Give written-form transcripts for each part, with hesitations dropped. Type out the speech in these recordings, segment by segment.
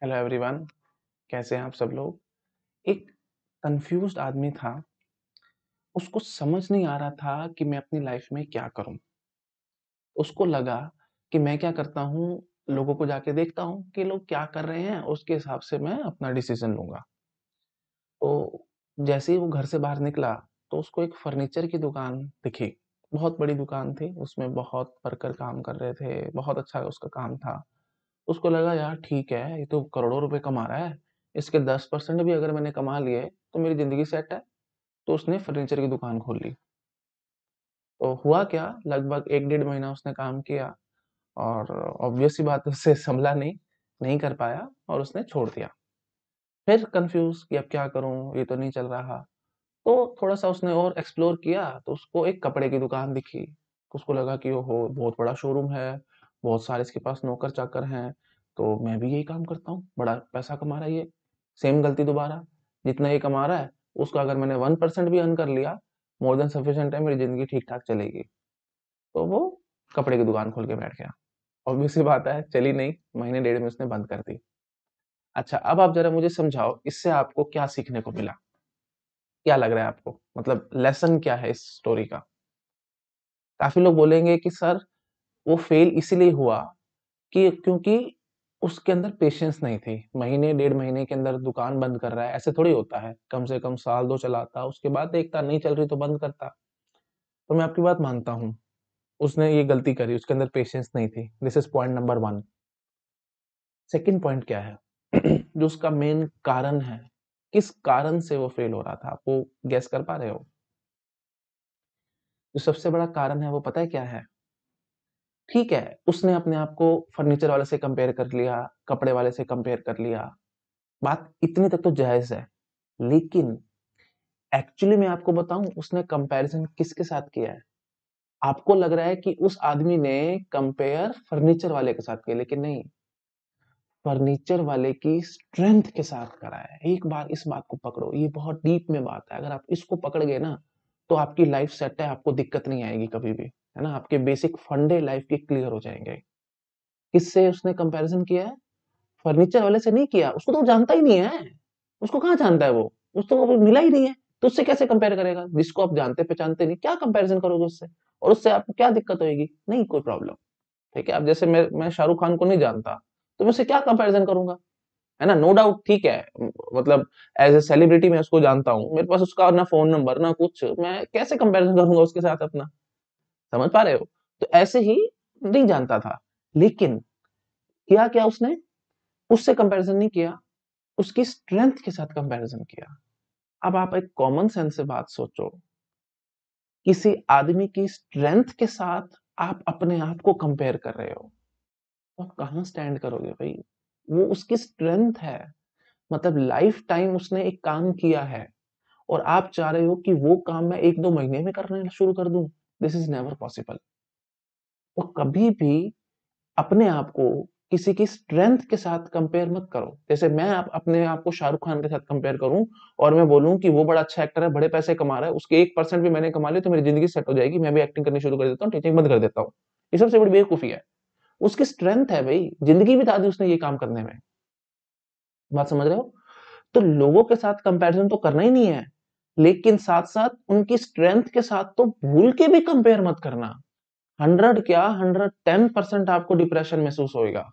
Hello everyone, कैसे हैं आप सब लोग। एक कंफ्यूज्ड आदमी था। उसको समझ नहीं आ रहा था कि मैं अपनी लाइफ में क्या करूं। उसको लगा कि मैं क्या करता हूं, लोगों को जाके देखता हूं कि लोग क्या कर रहे हैं, उसके हिसाब से मैं अपना डिसीजन लूंगा। तो जैसे ही वो घर से बाहर निकला तो उसको एक फर्नीचर की दुकान दिखी। बहुत बड़ी दुकान थी, उसमें बहुत वर्कर काम कर रहे थे, बहुत अच्छा उसका काम था। उसको लगा यार ठीक है, ये तो करोड़ों रुपए कमा रहा है, इसके 10% भी अगर मैंने कमा लिए तो मेरी ज़िंदगी सेट है। तो उसने फर्नीचर की दुकान खोल ली। तो हुआ क्या, लगभग 1 डेढ़ महीना उसने काम किया और ऑब्वियस सी बात है उससे संभला नहीं, नहीं कर पाया और उसने छोड़ दिया। फिर कन्फ्यूज़ कि अब क्या करूँ, ये तो नहीं चल रहा। तो थोड़ा-सा उसने और एक्सप्लोर किया तो उसको एक कपड़े की दुकान दिखी। उसको लगा कि ओहो! बहुत बड़ा शोरूम है, बहुत सारे इसके पास नौकर-चाकर हैं, तो मैं भी यही काम करता हूँ, बड़ा पैसा कमा रहा है ये। सेम गलती दोबारा, जितना ये कमा रहा है, उसका अगर मैंने 1% भी अर्न कर लिया, मोर देन सफिशिएंट है, मेरी ज़िंदगी ठीक-ठाक चलेगी। तो वो कपड़े की दुकान खोल के बैठ गया। ऑब्वियस सी बात है, चली नहीं, महीने डेढ़ में उसने बंद कर दी। अच्छा, अब आप ज़रा मुझे समझाओ, इससे आपको क्या सीखने को मिला? क्या लग रहा है आपको? मतलब लेसन क्या है इस स्टोरी का? काफ़ी लोग बोलेंगे कि सर वो फेल इसीलिए हुआ कि क्योंकि उसके अंदर पेशेंस नहीं थी। महीने डेढ़ महीने के अंदर दुकान बंद कर रहा है, ऐसे थोड़ी होता है। कम से कम साल 2 चलाता, उसके बाद देखता नहीं चल रही तो बंद करता। तो मैं आपकी बात मानता हूँ, उसने ये गलती करी, उसके अंदर पेशेंस नहीं थी। This is point number 1। Second point क्या है? जो उसका मेन कारण है, किस कारण से वो फेल हो रहा था? आप वो गेस कर पा रहे हो? जो सबसे बड़ा कारण है वो पता है क्या है? ठीक है, उसने अपने आप को फर्नीचर वाले से कंपेयर कर लिया, कपड़े वाले से कंपेयर कर लिया, बात इतने तक तो जायज़ है। लेकिन एक्चुअली मैं आपको बताऊँ उसने कंपैरिज़न किसके साथ किया है? आपको लग रहा है कि उस आदमी ने कंपेयर फर्नीचर वाले के साथ किया, लेकिन नहीं, फर्नीचर वाले की स्ट्रेंथ के साथ करा है। एक बार इस बात को पकड़ो, ये बहुत डीप में बात है। अगर आप इसको पकड़ गए ना, तो आपकी लाइफ़ सेट है, आपको दिक्कत नहीं आएगी कभी भी, है ना? आपके बेसिक फंडे लाइफ़ के क्लियर हो जाएँगे। किससे उसने कंपैरिज़न किया है? फर्नीचर वाले से नहीं किया, उसको तो वो जानता ही नहीं है। उसको कहाँ जानता है वो? उसको तो कभी मिला ही नहीं है, तो उससे कैसे कंपेयर करेगा? जिसको आप जानते-पहचानते नहीं, क्या कंपैरिज़न करोगे उससे? और उससे आपको क्या दिक्कत होएगी? नहीं कोई प्रॉब्लम, ठीक है? अब जैसे मैं शाहरुख खान को नहीं जानता, तो मैं उससे क्या कंपैरिज़न करूँगा? है ना? नो डाउट ठीक है, मतलब एज़ अ सेलिब्रिटी मैं उसको जानता हूँ, मेरे पास उसका ना फ़ोन नंबर ना कुछ, मैं कैसे कंपैरिज़न करूँगा उसके साथ अपना? समझ पा रहे हो? तो ऐसे ही नहीं जानता था, लेकिन किया क्या उसने? उससे कंपैरिज़न नहीं किया, उसकी स्ट्रेंथ के साथ कंपैरिज़न किया। अब आप एक कॉमन सेंस से बात सोचो, किसी आदमी की स्ट्रेंथ के साथ आप अपने आप को कंपेयर कर रहे हो, तो आप कहाँ स्टैंड करोगे भई? वो उसकी स्ट्रेंथ है, मतलब लाइफ टाइम उसने एक काम किया है और आप चाह रहे हो कि वो काम मैं 1-2 महीने में करना शुरू कर दूँ? This is never possible. तो कभी भी अपने आप को किसी की स्ट्रेंथ के साथ कंपेयर मत करो। जैसे मैं अपने आप को शाहरुख खान के साथ कंपेयर करूँ और मैं बोलूँ कि वो बड़ा अच्छा एक्टर है, बड़े पैसे कमा रहा है, उसके 1% भी मैंने कमा लिए तो मेरी ज़िंदगी सेट हो जाएगी, मैं भी एक्टिंग करनी शुरू कर देता हूँ, टीचिंग बंद कर देता हूँ। ये सबसे बड़ी बेवकूफ़ी है। उसकी स्ट्रेंथ है भई, ज़िंदगी बिता दी उसने ये काम करने में। बात समझ रहे हो? तो लोगों के साथ कंपैरिज़न तो करना ही नहीं है, लेकिन साथ-साथ उनकी स्ट्रेंथ के साथ तो भूल के भी कंपेयर मत करना। 100 क्या 110% आपको डिप्रेशन महसूस होएगा।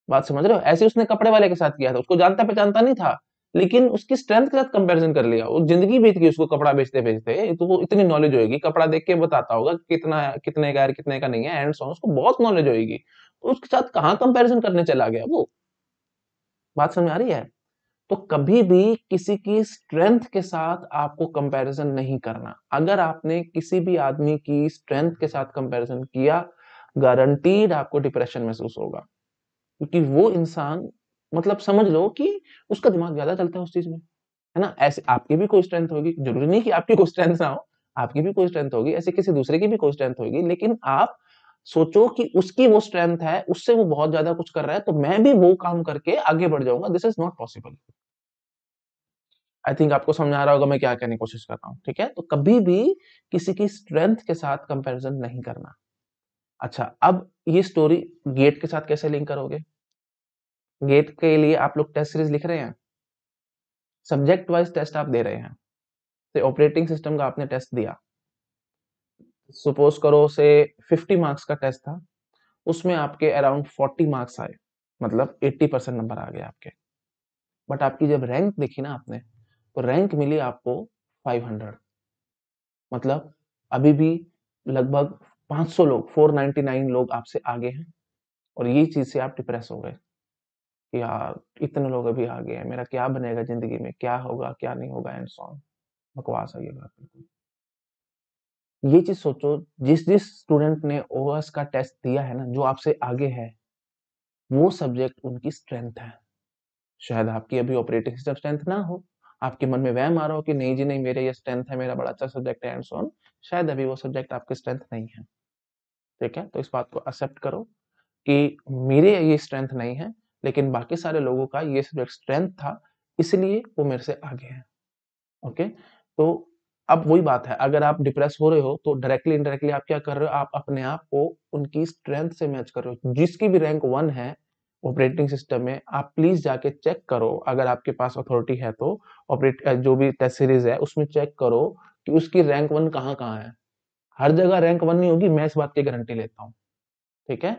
बात समझ रहे हो? ऐसे उसने कपड़े वाले के साथ किया था, उसको जानता-पहचानता नहीं था, लेकिन उसकी स्ट्रेंथ के साथ कंपैरिज़न कर लिया। वो ज़िंदगी बीत गई उसको कपड़ा बेचते-बेचते, तो वो इतनी नॉलेज होएगी, कपड़ा देख के बताता होगा कितना कितने का है, कितने का नहीं है, एंड सो ऑन, उसको बहुत नॉलेज होएगी। तो उसके साथ कहाँ कंपैरिज़न करने चला गया वो? बात समझ आ रही है? तो कभी भी किसी की स्ट्रेंथ के साथ आपको कंपैरिज़न नहीं करना। अगर आपने किसी भी आदमी की स्ट्रेंथ के साथ कंपैरिज़न किया, गारंटीड आपको डिप्रेशन महसूस होगा। क्योंकि वो इंसान, मतलब समझ लो कि उसका दिमाग ज़्यादा चलता है उस चीज़ में, है ना? ऐसे आपकी भी कोई स्ट्रेंथ होगी, ज़रूरी नहीं कि आपकी कोई स्ट्रेंथ ना हो, आपकी भी कोई स्ट्रेंथ होगी, ऐसे किसी दूसरे की भी कोई स्ट्रेंथ होगी, लेकिन आप सोचो कि उसकी वो स्ट्रेंथ है, उससे वो बहुत ज़्यादा कुछ कर रहा है, तो मैं भी वो काम करके आगे बढ़ जाऊँगा, this is not possible. I think आपको समझ आ रहा होगा मैं क्या कहने की कोशिश कर रहा हूँ, ठीक है? तो कभी भी किसी की स्ट्रेंथ के साथ कंपैरिज़न नहीं करना। अच्छा, अब ये स्टोरी गेट के साथ कैसे लिंक करोगे? गेट के लिए आप लोग टेस्ट सीरीज लिख रहे हैं, सब्जेक्ट वाइज टेस्ट आप दे रहे हैं, तो ऑपरेटिंग सिस्टम का आपने टेस्ट दिया, सपोज करो से 50 मार्क्स का टेस्ट था, उसमें आपके अराउंड 40 मार्क्स आए, मतलब 80% नंबर आ गए आपके। बट आपकी जब रैंक देखी ना आपने, तो रैंक मिली आपको 500, मतलब अभी भी लगभग 500 लोग, 499 लोग आपसे आगे हैं, और ये चीज से आप डिप्रेस हो गए कि यार इतने लोग अभी आगे हैं, मेरा क्या बनेगा जिंदगी में, क्या होगा क्या नहीं होगा, एंड सो ऑन। बकवास है ये बात बिल्कुल। ये चीज सोचो, जिस जिस स्टूडेंट ने ओएस का टेस्ट दिया है ना, जो आपसे आगे है, वो सब्जेक्ट उनकी स्ट्रेंथ है। शायद आपकी अभी ऑपरेटिंग सिस्टम स्ट्रेंथ ना हो, आपके मन में वहम आ रहा हो कि नहीं जी नहीं, मेरे ये स्ट्रेंथ है, मेरा बड़ा अच्छा सब्जेक्ट है, एंड सो ऑन। शायद अभी वो सब्जेक्ट आपके स्ट्रेंथ नहीं है, ठीक है? तो इस बात को एक्सेप्ट करो कि मेरे ये स्ट्रेंथ नहीं है, लेकिन बाकी सारे लोगों का ये सब्जेक्ट स्ट्रेंथ था, इसलिए वो मेरे से आगे हैं। ओके, तो अब वही बात है, अगर आप डिप्रेस हो रहे हो तो डायरेक्टली इनडायरेक्टली आप क्या कर रहे हो, आप अपने आप को उनकी स्ट्रेंथ से मैच कर रहे हो। जिसकी भी रैंक 1 है ऑपरेटिंग सिस्टम में, आप प्लीज जाके चेक करो, अगर आपके पास अथॉरिटी है तो जो भी टेस्ट सीरीज है उसमें चेक करो कि उसकी रैंक 1 कहाँ कहाँ है। हर जगह रैंक 1 नहीं होगी, मैं इस बात की गारंटी लेता हूँ, ठीक है?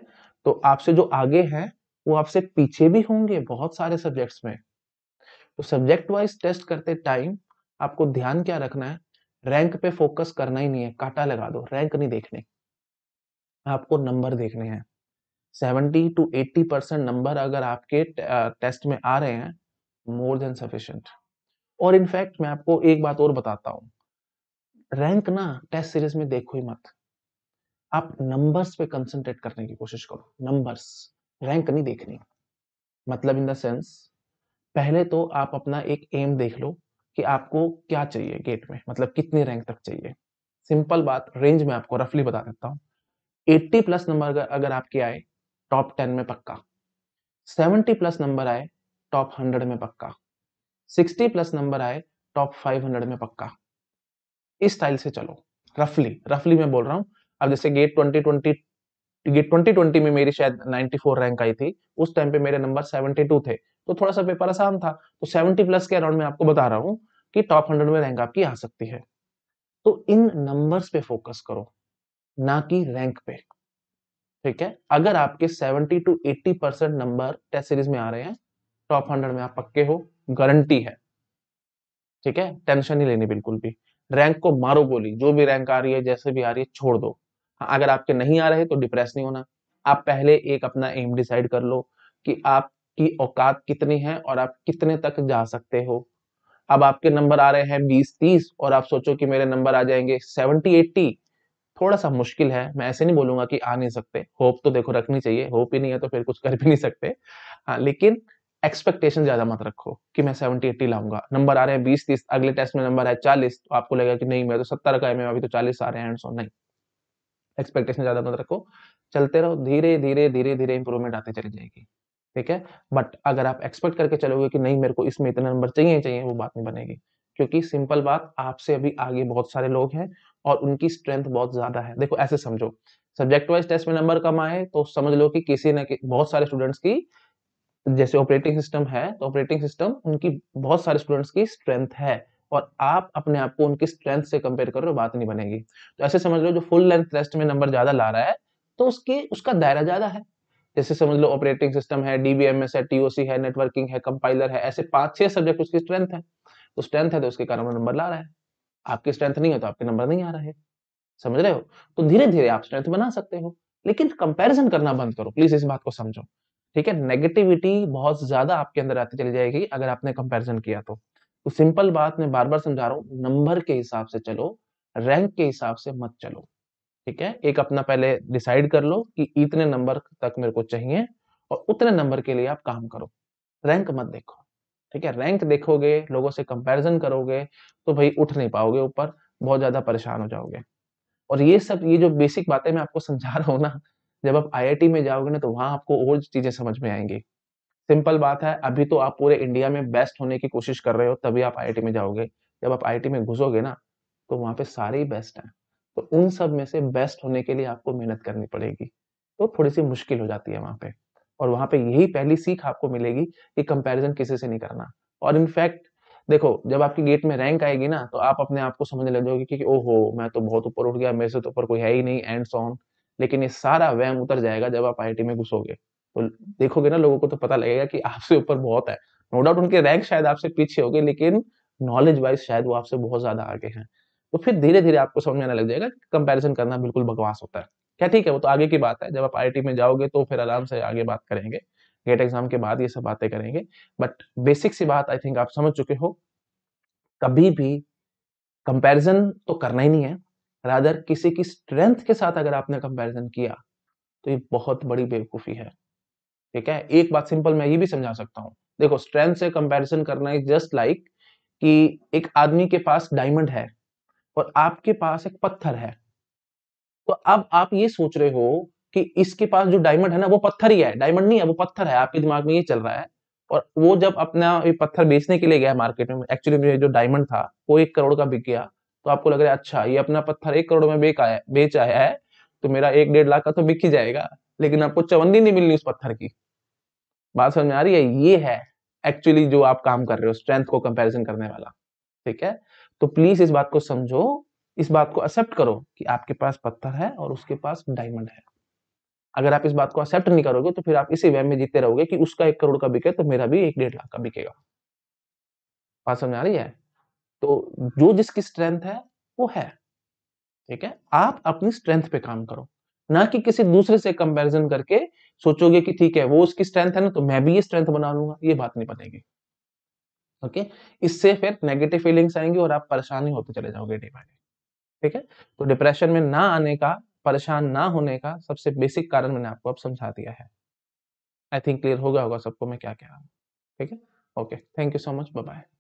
तो आपसे जो आगे हैं वो आपसे पीछे भी होंगे बहुत सारे सब्जेक्ट्स में। तो सब्जेक्ट वाइज टेस्ट करते टाइम आपको ध्यान क्या रखना है, रैंक पे फोकस करना ही नहीं है, काटा लगा दो, रैंक नहीं देखने, आपको नंबर देखने हैं। 70 to 80% नंबर अगर आपके टेस्ट में आ रहे हैं, मोर देन सफिशिएंट। और इनफैक्ट मैं आपको एक बात और बताता हूँ, रैंक ना टेस्ट सीरीज में देखो ही मत, आप नंबर्स पे कंसंट्रेट करने की कोशिश करो, नंबर्स, रैंक नहीं देखनी। मतलब इन द सेंस, पहले तो आप अपना एक एम देख लो कि आपको क्या चाहिए गेट में, मतलब कितनी रैंक तक चाहिए। सिंपल बात, रेंज में आपको रफली बता देता हूँ। 80 प्लस नंबर अगर आपके आए, टॉप 10 में पक्का। 70 प्लस नंबर आए, टॉप 100 में पक्का। 60 प्लस नंबर आए, टॉप 500 में पक्का। इस स्टाइल से चलो, रफली रफली मैं बोल रहा हूँ। अब जैसे गेट 2020 में मेरी शायद 94 रैंक आई थी, उस टाइम पे मेरे नंबर 72 थे, तो थोड़ा सा पेपर आसान था, तो 70 प्लस के अराउंड में आपको बता रहा हूँ कि टॉप 100 में रैंक आपकी आ सकती है। तो इन नंबर्स पे फोकस करो, ना कि रैंक पे, ठीक है? अगर आपके 70 to 80% नंबर टेस्ट सीरीज में आ रहे हैं, टॉप 100 में आप पक्के हो, गारंटी है, ठीक है? टेंशन नहीं लेनी बिल्कुल भी। रैंक को मारो गोली, जो भी रैंक आ रही है, जैसे भी आ रही है, छोड़ दो। हाँ, अगर आपके नहीं आ रहे तो डिप्रेस नहीं होना, आप पहले एक अपना एम डिसाइड कर लो कि आपकी औकात कितनी है और आप कितने तक जा सकते हो। अब आपके नंबर आ रहे हैं 20-30 और आप सोचो कि मेरे नंबर आ जाएंगे 70-80, थोड़ा सा मुश्किल है। मैं ऐसे नहीं बोलूंगा कि आ नहीं सकते, होप तो देखो रखनी चाहिए, होप ही नहीं है तो फिर कुछ कर भी नहीं सकते। हाँ, लेकिन एक्सपेक्टेशन ज्यादा मत रखो कि मैं 70-80 लाऊंगा। नंबर आ रहे हैं 20-30, अगले टेस्ट में नंबर है 40, तो आपको लगेगा कि नहीं, मैं तो 70 का है, मैं अभी तो 40 आ रहे हैं, सो नहीं, एक्सपेक्टेशन ज्यादा मत रखो। चलते रहो, धीरे धीरे धीरे धीरे इंप्रूवमेंट आती चली जाएगी, ठीक है? बट अगर आप एक्सपेक्ट करके चलोगे कि नहीं मेरे को इसमें इतना नंबर चाहिए ही चाहिए, वो बात नहीं बनेगी। क्योंकि सिंपल बात, आपसे अभी आगे बहुत सारे लोग हैं और उनकी स्ट्रेंथ बहुत ज्यादा है। देखो ऐसे समझो, सब्जेक्ट वाइज टेस्ट में नंबर कम आए तो समझ लो कि किसी न बहुत सारे स्टूडेंट्स की, जैसे ऑपरेटिंग सिस्टम है तो ऑपरेटिंग सिस्टम उनकी बहुत सारे स्टूडेंट्स की स्ट्रेंथ है, और आप अपने आप को उनकी स्ट्रेंथ से कंपेयर कर रहे हो, बात नहीं बनेगी। तो ऐसे समझ लो, जो फुल लेंथ टेस्ट में नंबर ज्यादा ला रहा है, तो उसके उसका दायरा ज्यादा है। जैसे समझ लो ऑपरेटिंग सिस्टम है, डीबीएमएस है, टीओसी है, नेटवर्किंग है, कंपाइलर है, ऐसे 5-6 सब्जेक्ट उसकी स्ट्रेंथ है। तो स्ट्रेंथ है तो उसके कारण वो नंबर ला रहा है। आपकी स्ट्रेंथ नहीं है तो आपके नंबर नहीं आ रहे हैं। समझ रहे हो? तो धीरे धीरे आप स्ट्रेंथ बना सकते हो, लेकिन कंपैरिजन करना बंद करो प्लीज, इस बात को समझो, ठीक है? नेगेटिविटी बहुत ज्यादा आपके अंदर आती चली जाएगी अगर आपने कंपैरिजन किया तो सिंपल बात मैं बार बार समझा रहा हूँ, नंबर के हिसाब से चलो, रैंक के हिसाब से मत चलो, ठीक है? एक अपना पहले डिसाइड कर लो कि इतने नंबर तक मेरे को चाहिए, और उतने नंबर के लिए आप काम करो, रैंक मत देखो, ठीक है? रैंक देखोगे, लोगों से कंपैरिजन करोगे, तो भाई उठ नहीं पाओगे ऊपर, बहुत ज्यादा परेशान हो जाओगे। और ये सब, ये जो बेसिक बातें मैं आपको समझा रहा हूँ ना, जब आप आईआईटी में जाओगे ना, तो वहां आपको और चीजें समझ में आएंगी। सिंपल बात है, अभी तो आप पूरे इंडिया में बेस्ट होने की कोशिश कर रहे हो, तभी आप आईआईटी में जाओगे। जब आप आईआईटी में घुसोगे ना, तो वहां पे सारे ही बेस्ट हैं, तो उन सब में से बेस्ट होने के लिए आपको मेहनत करनी पड़ेगी, तो थोड़ी सी मुश्किल हो जाती है वहां पे। और वहां पे यही पहली सीख आपको मिलेगी कि कंपैरिजन किसी से नहीं करना। और इनफैक्ट देखो, जब आपकी गेट में रैंक आएगी ना, तो आप अपने आप को समझने लग जाओगे कि ओहो, मैं तो बहुत ऊपर उठ गया, मेरे से तो ऊपर कोई है ही नहीं, एंड सो ऑन। लेकिन ये सारा वहम उतर जाएगा जब आप आईआईटी में घुसोगे। तो देखोगे ना, लोगों को तो पता लगेगा कि आपसे ऊपर बहुत है। नो डाउट उनके रैंक शायद आपसे पीछे होगे, लेकिन नॉलेज वाइज शायद वो आपसे बहुत ज्यादा आगे हैं। तो फिर धीरे धीरे आपको समझ में आने लग जाएगा कि कंपैरिजन करना बिल्कुल बकवास होता है। क्या ठीक है, वो तो आगे की बात है, जब आप आईआईटी में जाओगे तो फिर आराम से आगे बात करेंगे, गेट एग्जाम के बाद ये सब बातें करेंगे। बट बेसिक सी बात आई थिंक आप समझ चुके हो, कभी भी कंपैरिजन तो करना ही नहीं है। रादर किसी की स्ट्रेंथ के साथ अगर आपने कंपैरिजन किया तो ये बहुत बड़ी बेवकूफी है। ठीक है, एक बात सिंपल मैं ये भी समझा सकता हूँ। देखो, स्ट्रेंथ से कंपैरिजन करना इज जस्ट लाइक कि एक आदमी के पास डायमंड है और आपके पास एक पत्थर है। तो अब आप ये सोच रहे हो कि इसके पास जो डायमंड है ना, वो पत्थर ही है, डायमंड नहीं है, वो पत्थर है। आपके दिमाग में ये चल रहा है। और वो जब अपना ये पत्थर बेचने के लिए गया मार्केट में, एक्चुअली में जो डायमंड था वो 1 करोड़ का बिक गया। तो आपको लग रहा है अच्छा, ये अपना पत्थर 1 करोड़ में बेच आया है, तो मेरा 1-1.5 लाख का तो बिक ही जाएगा। लेकिन आपको चवन्नी नहीं मिलनी उस पत्थर की। बात समझ में आ रही है? ये है एक्चुअली जो आप काम कर रहे हो, स्ट्रेंथ को कंपैरिजन करने वाला। ठीक है, तो प्लीज इस बात को समझो, इस बात को एक्सेप्ट करो कि आपके पास पत्थर है और उसके पास डायमंड है। अगर आप इस बात को एक्सेप्ट नहीं करोगे तो फिर आप इसी वहम में जीते रहोगे कि उसका 1 करोड़ का बिके तो मेरा भी 1-1.5 लाख का बिकेगा। बात समझ आ रही है? तो जो जिसकी स्ट्रेंथ है वो है। ठीक है, आप अपनी स्ट्रेंथ पे काम करो, ना कि किसी दूसरे से कंपैरिजन करके सोचोगे कि ठीक है वो उसकी स्ट्रेंथ है ना, तो मैं भी ये स्ट्रेंथ बना लूंगा। ये बात नहीं बनेगी। ओके, इससे फिर नेगेटिव फीलिंग्स आएंगी और आप परेशानी होते चले जाओगे डे बाय डे। ठीक है, तो डिप्रेशन में ना आने का, परेशान ना होने का सबसे बेसिक कारण मैंने आपको अब समझा दिया है। आई थिंक क्लियर हो गया होगा सबको मैं क्या कह रहा हूँ। ठीक है, okay, thank you so much, bye bye.